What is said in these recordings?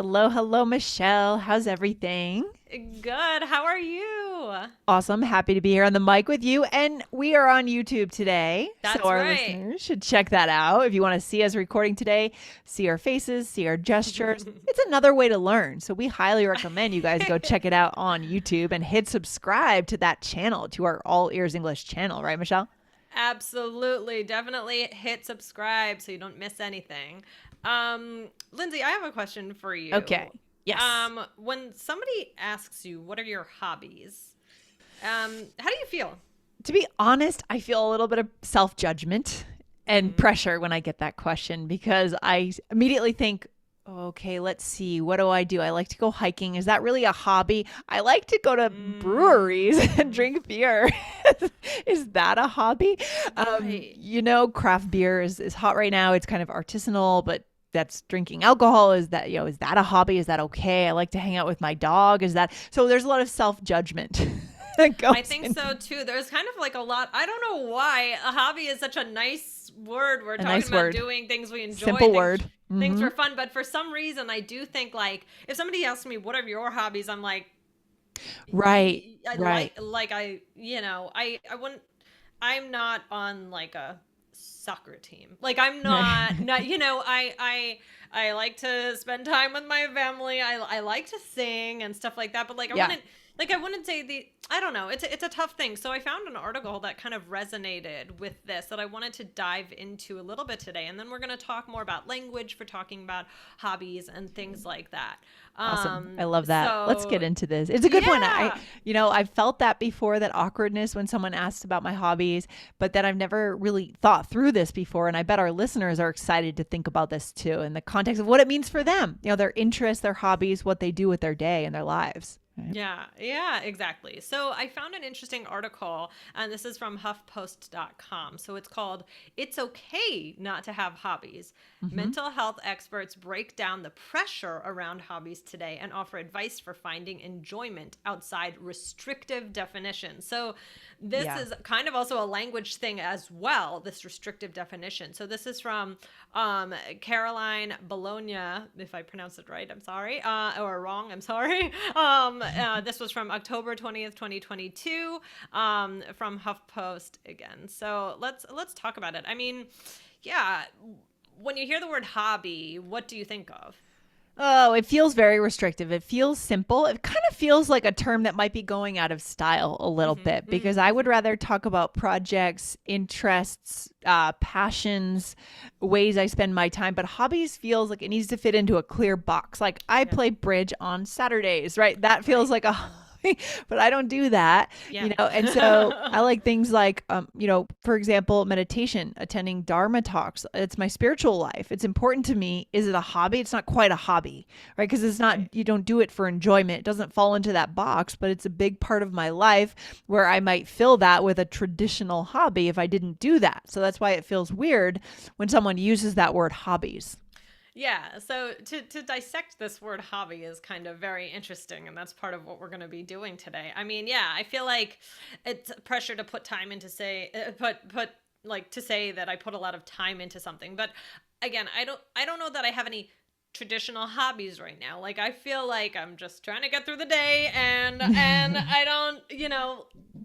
Hello, hello, Michelle. How's everything? Good. How are you? Awesome. Happy to be here on the mic with you. And we are on YouTube today. So That's our right. listeners should check that out. If you want to see us recording today, see our faces, see our gestures. It's another way to learn. So we highly recommend you guys go check it out on YouTube and hit subscribe to that channel, to our All Ears English channel, right, Michelle? Absolutely. Definitely hit subscribe so you don't miss anything. Lindsay, I have a question for Okay. you. Yes. When somebody asks you, what are your hobbies? How do you feel? To be honest, I feel a little bit of self judgment and Mm-hmm. pressure when I get that question because I immediately think, okay, let's see. What do? I like to go hiking. Is that really a hobby? I like to go to breweries and Mm, drink beer. Is that a hobby? right. Craft beer is hot right now. It's kind of artisanal, but that's drinking alcohol. Is that a hobby? Is that okay? I like to hang out with my dog. Is that so? There's a lot of self judgment that I goes think in. so too. There's kind of like a lot. I don't know why a hobby is such a nice word. We're A talking nice about word. doing things we enjoy, Simple things word. things Mm-hmm. for fun. But for some reason, I do think like if somebody asks me what are your hobbies, I'm like, Right. I Right. I wouldn't. I'm not on like a soccer team. Like I'm not I like to spend time with my family. I like to sing and stuff like that, but Yeah. I wouldn't say the I don't know. It's a tough thing. So I found an article that kind of resonated with this that I wanted to dive into a little bit today, and then we're going to talk more about language for talking about hobbies and things like that. Awesome. I love that. Let's get So into this. It's a good one. yeah. I've felt that before, that awkwardness when someone asks about my hobbies, but then I've never really thought through this before. And I bet our listeners are excited to think about this too in the context of what it means for them, their interests, their hobbies, what they do with their day and their lives. Right? Yeah, exactly. So I found an interesting article, and this is from HuffPost.com. So it's called It's Okay Not to Have Hobbies. Mm-hmm. Mental health experts break down the pressure around hobbies today and offer advice for finding enjoyment outside restrictive definitions. So this Yeah. is kind of also a language thing as well, this restrictive definition. So this is from Caroline Bologna, if I pronounced it right, I'm sorry, or wrong, I'm sorry. This was from October 20th, 2022, from HuffPost again. So let's talk about it. I mean, yeah, when you hear the word hobby, what do you think of? Oh, it feels very restrictive. It feels simple. It kind of feels like a term that might be going out of style a little bit Mm-hmm, because I would mm-hmm. rather talk about projects, interests, passions, ways I spend my time. But hobbies feels like it needs to fit into a clear box. Like I Yeah, play bridge on Saturdays, right? That feels right. like a hobby, but I don't do that, Yeah. And so I like things like, for example, meditation, attending Dharma talks. It's my spiritual life. It's important to me. Is it a hobby? It's not quite a hobby, right? Because it's not, Right. you don't do it for enjoyment. It doesn't fall into that box, but it's a big part of my life where I might fill that with a traditional hobby if I didn't do that. So that's why it feels weird when someone uses that word hobbies. Yeah, so to dissect this word hobby is kind of very interesting, and that's part of what we're going to be doing today. I mean, yeah, I feel like it's pressure to put time into say put like to say that I put a lot of time into something, but again, I don't know that I have any traditional hobbies right now. Like I feel like I'm just trying to get through the day, and I don't,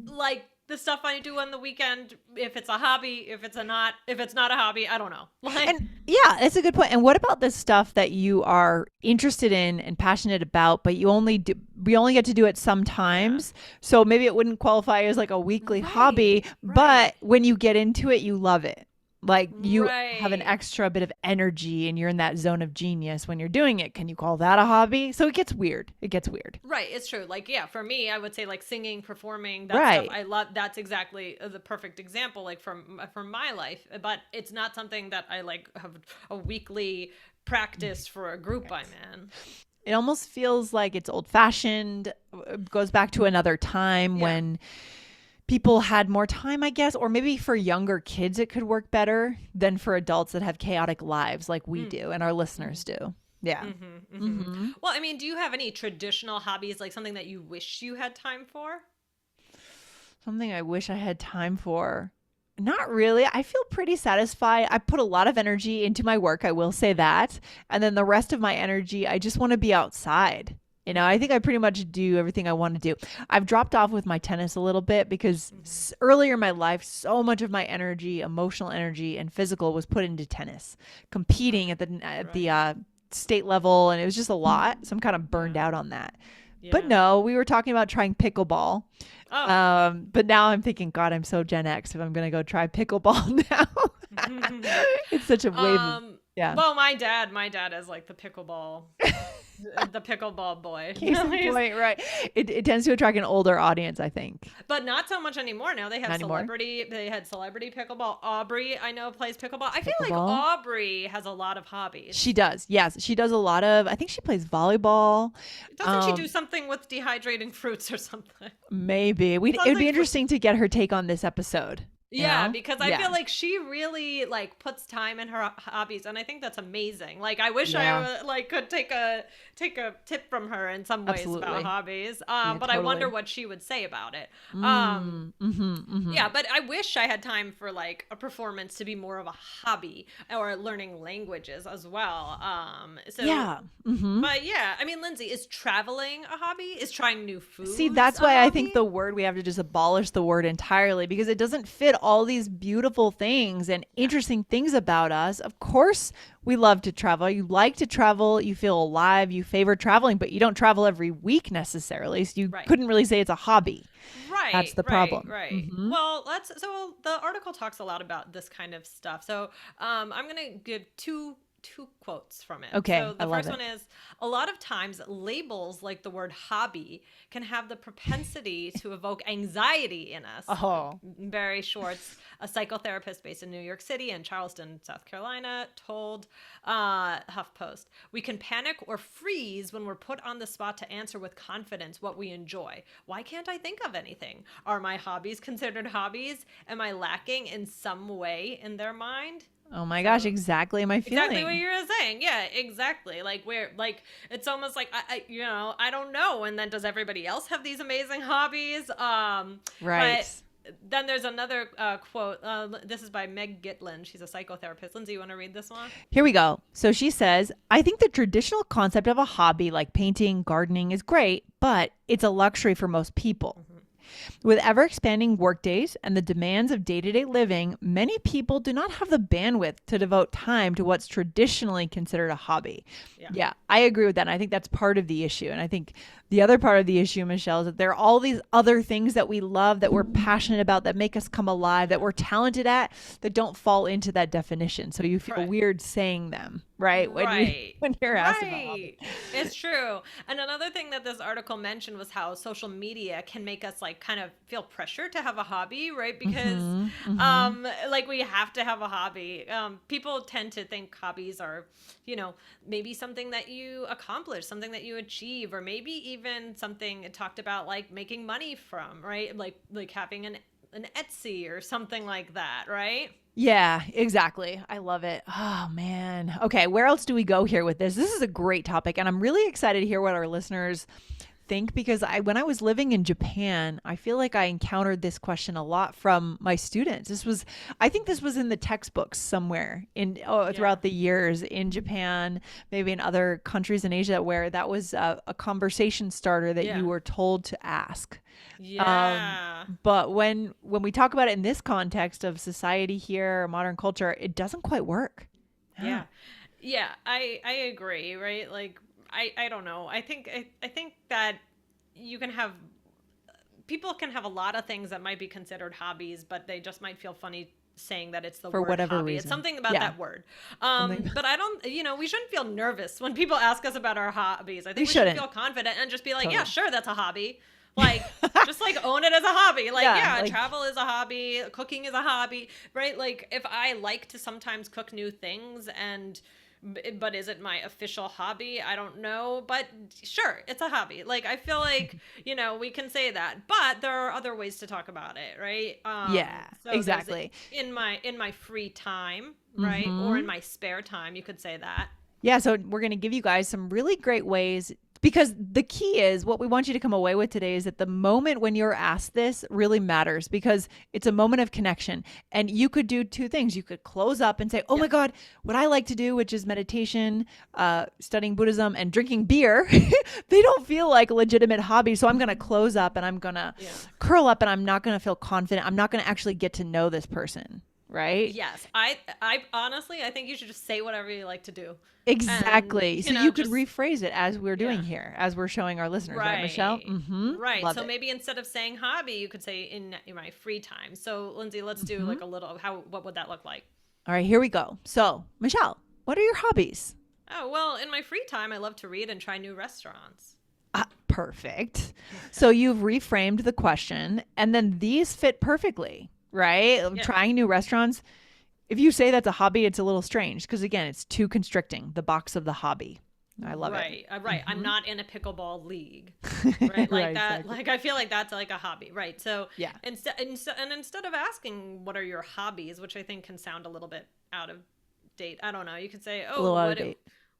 like the stuff I do on the weekend, if it's a hobby, if it's not a hobby, I don't know. Like And yeah, it's a good point. And what about the stuff that you are interested in and passionate about, but we only get to do it yeah. sometimes. So maybe it wouldn't qualify as like a weekly hobby, Right, but right, when you get into it, you love it. Like you have an right. extra bit of energy and you're in that zone of genius when you're doing it. Can you call that a hobby? So it gets weird. It gets weird. Right, it's true. Like, yeah, for me, I would say like singing, performing, that stuff. Right. I love. That's exactly the perfect example, like from my life. But it's not something that I like have a weekly practice for a group I'm in. It almost feels like it's old fashioned, goes back to another time Yeah. when people had more time, I guess, or maybe for younger kids, it could work better than for adults that have chaotic lives like we Mm. do and our Mm-hmm. listeners do. Yeah. Mm-hmm. Mm-hmm. Hmm. Well, I mean, do you have any traditional hobbies, like something that you wish you had time for? Something I wish I had time for. Not really. I feel pretty satisfied. I put a lot of energy into my work, I will say that. And then the rest of my energy, I just want to be outside. I think I pretty much do everything I want to do. I've dropped off with my tennis a little bit because earlier in my life, so much of my energy, emotional energy and physical was put into tennis, competing at the state level, and it was just a lot. So I'm kind of burned out on that. But Yeah. no, we were talking about trying pickleball. Oh. But now I'm thinking, God, I'm so Gen X if I'm gonna go try pickleball now. It's such a wave of, yeah. Well, my dad is like the pickleball boy. Case in point, right? It tends to attract an older audience, I think. But not so much anymore. Now they have Not anymore? celebrity. They had celebrity pickleball. Aubrey, I know, plays pickleball. I feel like Pickleball? Aubrey has a lot of hobbies. She does. Yes, she does a lot of. I think she plays volleyball. Doesn't she do something with dehydrating fruits or something? Maybe it would Something be for- interesting to get her take on this episode. Yeah, know? because I Yeah. feel like she really like puts time in her hobbies, and I think that's amazing. Like I wish Yeah. I like could take a tip from her in some ways Absolutely. about hobbies. Yeah, But I wonder totally. what she would say about it. Mm-hmm. Yeah, but I wish I had time for like a performance to be more of a hobby or learning languages as well. So Yeah. Mm-hmm. But yeah, I mean, Lindsay, is traveling a hobby? Is trying new foods? See, that's a why I hobby? think the word, we have to just abolish the word entirely because it doesn't fit all these beautiful things and interesting things about us. Of course, we love to travel. You like to travel. You feel alive. You favor traveling, but you don't travel every week necessarily. So you Right. couldn't really say it's a hobby. Right. That's the right, problem. Right. Mhm. Well, so the article talks a lot about this kind of stuff. So I'm gonna give two quotes from it. Okay, So the I love first it. one is, a lot of times labels like the word hobby can have the propensity to evoke anxiety in us. Oh. Barry Schwartz, a psychotherapist based in New York City and Charleston, South Carolina, told HuffPost, "We can panic or freeze when we're put on the spot to answer with confidence what we enjoy. Why can't I think of anything? Are my hobbies considered hobbies? Am I lacking in some way in their mind?" Oh my gosh, exactly my feeling. Exactly what you're saying. Yeah, exactly. Like it's almost like I don't know. And then does everybody else have these amazing hobbies? Right. But then there's another quote. This is by Meg Gitlin. She's a psychotherapist. Lindsay, you want to read this one? Here we go. So she says, I think the traditional concept of a hobby like painting, gardening is great, but it's a luxury for most people. With ever expanding workdays and the demands of day-to-day living, many people do not have the bandwidth to devote time to what's traditionally considered a hobby. Yeah, I agree with that. And I think that's part of the issue. And I think the other part of the issue, Michelle, is that there are all these other things that we love, that we're passionate about, that make us come alive, that we're talented at, that don't fall into that definition. So you feel weird saying them, right? When you're asked about hobby. It's true. And another thing that this article mentioned was how social media can make us like kind of feel pressure to have a hobby, right? Because like we have to have a hobby. People tend to think hobbies are, maybe something that you accomplish, something that you achieve, or maybe even something it talked about like making money from, right? Like having an Etsy or something like that, right? Yeah, exactly. I love it. Oh, man. Okay, where else do we go here with this? This is a great topic, and I'm really excited to hear what our listeners think because when I was living in Japan, I feel like I encountered this question a lot from my students. I think this was in the textbooks somewhere throughout the years in Japan, maybe in other countries in Asia, where that was a conversation starter that you were told to ask. Yeah. But when we talk about it in this context of society here, modern culture, it doesn't quite work. Yeah. Yeah, I agree, right? Like I don't know. I think that people can have a lot of things that might be considered hobbies, but they just might feel funny saying that it's the For word whatever hobby. reason. It's something about that word. But I don't, we shouldn't feel nervous when people ask us about our hobbies. I think we should shouldn't. feel confident and just be like, Totally. yeah, sure, that's a hobby. Like, just like own it as a hobby. Like, travel is a hobby. Cooking is a hobby, right? Like if I like to sometimes cook new things but is it my official hobby? I don't know, but sure, it's a hobby. Like I feel like, we can say that, but there are other ways to talk about it, right? So exactly. In my free time, right? Or in my spare time, you could say that. Yeah, so we're going to give you guys some really great ways because the key is what we want you to come away with today is that the moment when you're asked this really matters because it's a moment of connection. And you could do two things. You could close up and say, oh my God, what I like to do, which is meditation, studying Buddhism and drinking beer, they don't feel like legitimate hobbies. So I'm going to close up and I'm going to curl up and I'm not going to feel confident. I'm not going to actually get to know this person. Right? Yes. I honestly, I think you should just say whatever you like to do. Exactly. And, so you could rephrase it as we're doing here, as we're showing our listeners, right, Michelle? Mm-hmm. Right. Love so it. maybe instead of saying hobby, you could say in my free time. So Lindsay, let's do like a little, what would that look like? All right, here we go. So Michelle, what are your hobbies? Oh, well, in my free time, I love to read and try new restaurants. Perfect. So you've reframed the question and then these fit perfectly. Right? Yeah. Trying new restaurants. If you say that's a hobby, it's a little strange because again, it's too constricting, the box of the hobby. I love it. Right. Mm-hmm. I'm not in a pickleball league. Right. Like right, that. Exactly. Like I feel like that's like a hobby. Right. So instead of asking what are your hobbies, which I think can sound a little bit out of date. I don't know. You could say,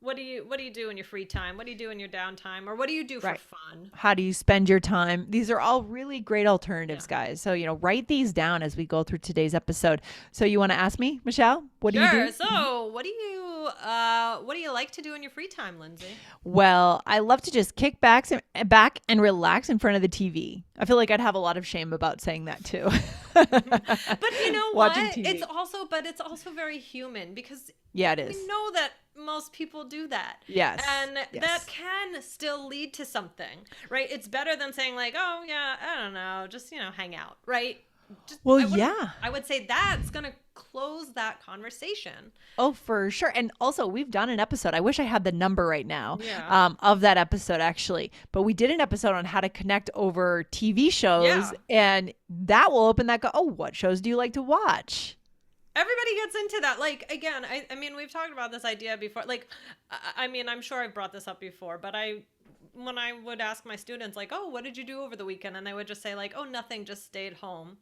what do you do in your free time? What do you do in your downtime? Or what do you do for fun? How do you spend your time? These are all really great alternatives, guys. So, write these down as we go through today's episode. So you want to ask me, Michelle, what do you do? So what do you like to do in your free time, Lindsay? Well, I love to just kick back and relax in front of the TV. I feel like I'd have a lot of shame about saying that too. But you know what? It's also very human because it is. We know that most people do that. Yes. And that can still lead to something, right? It's better than saying like, oh yeah, I don't know, just, hang out, right? I would say that's going to close that conversation. Oh, for sure. And also we've done an episode. I wish I had the number right now of that episode actually, but we did an episode on how to connect over TV shows and that will open that what shows do you like to watch? Everybody gets into that. Like, again, I mean, we've talked about this idea before. Like, I mean, I'm sure I've brought this up before, but when I would ask my students, like, oh, what did you do over the weekend? And they would just say, like, oh, nothing, just stayed home.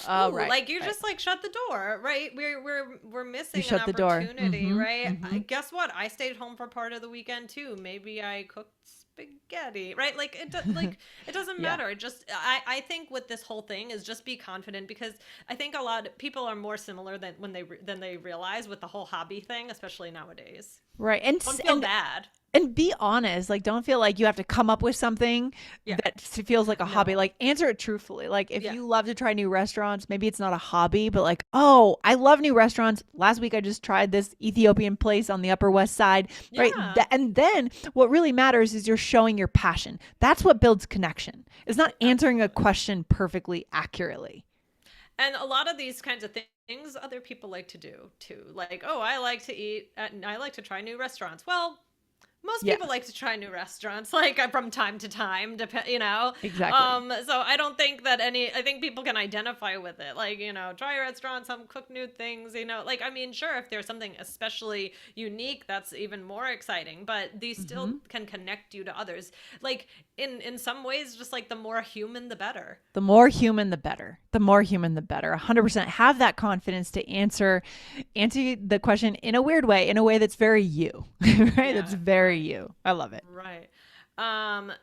Oh, right. Like, you just, like, shut the door, right? We're missing an opportunity, right? Guess what? I stayed home for part of the weekend, too. Maybe I cooked spaghetti, right? Like it doesn't matter. It just I think with this whole thing is just be confident because I think a lot of people are more similar than they realize with the whole hobby thing, especially nowadays. Right. And don't feel bad. And be honest. Like, don't feel like you have to come up with something that feels like a hobby. Like, answer it truthfully. Like, if you love to try new restaurants, maybe it's not a hobby, but like, oh, I love new restaurants. Last week, I just tried this Ethiopian place on the Upper West Side. Right. And then what really matters is you're showing your passion. That's what builds connection. It's not answering a question perfectly accurately. And a lot of these kinds of things other people like to do too. Like, oh, I like to eat and I like to try new restaurants. Well, most people like to try new restaurants, like from time to time, Exactly. So I don't think that I think people can identify with it. Like, try restaurants, cook new things, like, I mean, sure, if there's something especially unique, that's even more exciting, but these still can connect you to others. Like in some ways, just like the more human, the better. The more human, the better. The more human, the better. 100%. Have that confidence to answer the question in a weird way, in a way that's very you, right? That's very you. I love it. Right.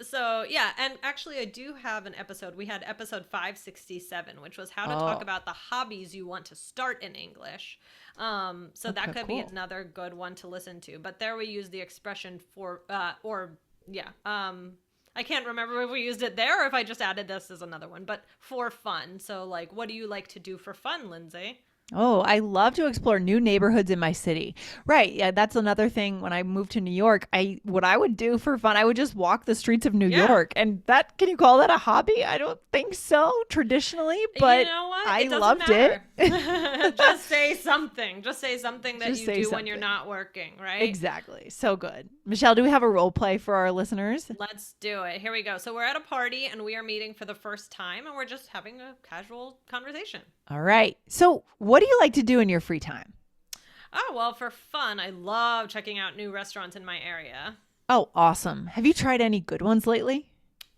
So yeah, and actually I do have an episode. We had episode 567, which was how to talk about the hobbies you want to start in English. So that could be another good one to listen to, but there we use the expression I can't remember if we used it there or if I just added this as another one, but for fun. So like, what do you like to do for fun, Lindsay? Oh, I love to explore new neighborhoods in my city. Right. Yeah, that's another thing. When I moved to New York, what I would do for fun, I would just walk the streets of New York. And can you call that a hobby? I don't think so traditionally, but you know what? I loved it. Just say something. Just say something that you do when you're not working, right? Exactly. So good. Michelle, do we have a role play for our listeners? Let's do it. Here we go. So we're at a party and we are meeting for the first time and we're just having a casual conversation. All right. So what do you like to do in your free time? Oh, well, for fun, I love checking out new restaurants in my area. Oh, awesome. Have you tried any good ones lately?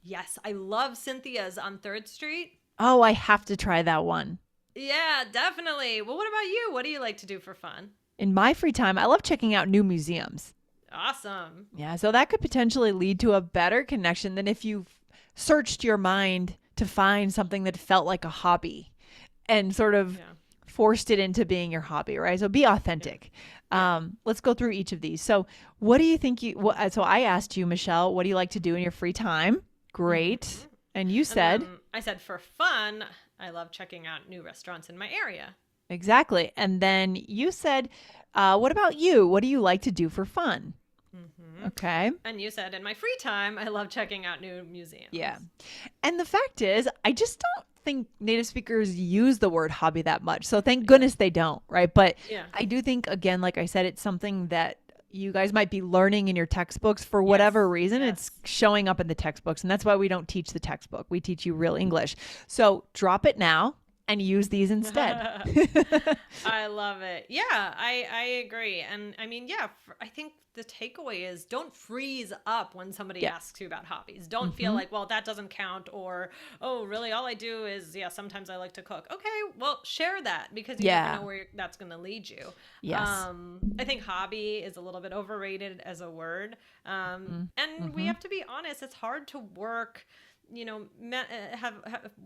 Yes, I love Cynthia's on 3rd Street. Oh, I have to try that one. Yeah, definitely. Well, what about you? What do you like to do for fun? In my free time, I love checking out new museums. Awesome. Yeah. So that could potentially lead to a better connection than if you searched your mind to find something that felt like a hobby and sort of Yeah. forced it into being your hobby, right? So be Yeah. authentic. Yeah. Let's go through each of these. So, what do you think so I asked you, Michelle, what do you like to do in your free time? Hmm. Great. And you And said, then I said, for fun, I love checking out new restaurants in my area. exactly. And then you said, what about you? What do you like to do for fun? Hmm. Okay. And you said, in my free time, I love checking out new museums. Yeah. And the fact is, I just don't think native speakers use the word hobby that much. So thank Yeah. goodness they don't, right? But Yeah. I do think, again, like I said, it's something that you guys might be learning in your textbooks for Yes. whatever reason. Yes. It's showing up in the textbooks. And that's why we don't teach the textbook. We teach you real English. So drop it now and use these instead. I love it. Yeah, I agree. And I mean, yeah, I think the takeaway is don't freeze up when somebody Yeah. asks you about hobbies. Don't feel like, well, that doesn't count, or, oh, really, all I do is, yeah, sometimes I like to cook. Okay, well, share that, because you never Yeah. know where that's going to lead you. Yes. I think hobby is a little bit overrated as a word. And we have to be honest, it's hard to work, have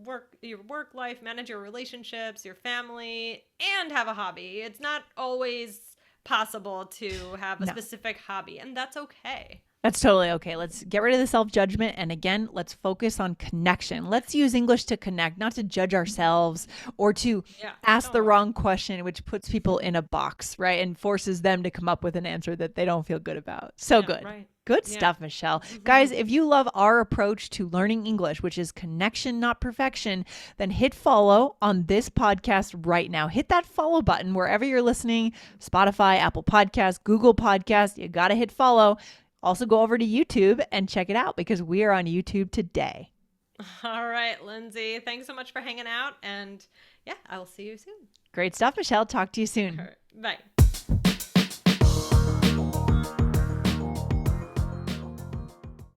work your work life, manage your relationships, your family, and have a hobby. It's not always possible to have a No. specific hobby, and that's okay. That's totally okay. Let's get rid of the self-judgment. And again, let's focus on connection. Let's use English to connect, not to judge ourselves or to Yeah, ask the totally. wrong question, which puts people in a box, right? And forces them to come up with an answer that they don't feel good about. So Yeah, good. right. Good Yeah. stuff, Michelle. Guys, if you love our approach to learning English, which is connection, not perfection, then hit follow on this podcast right now. Hit that follow button wherever you're listening, Spotify, Apple Podcasts, Google Podcasts. You got to hit follow. Also go over to YouTube and check it out because we are on YouTube today. All right, Lindsay, thanks so much for hanging out, and yeah, I will see you soon. Great stuff, Michelle. Talk to you soon. All right, bye.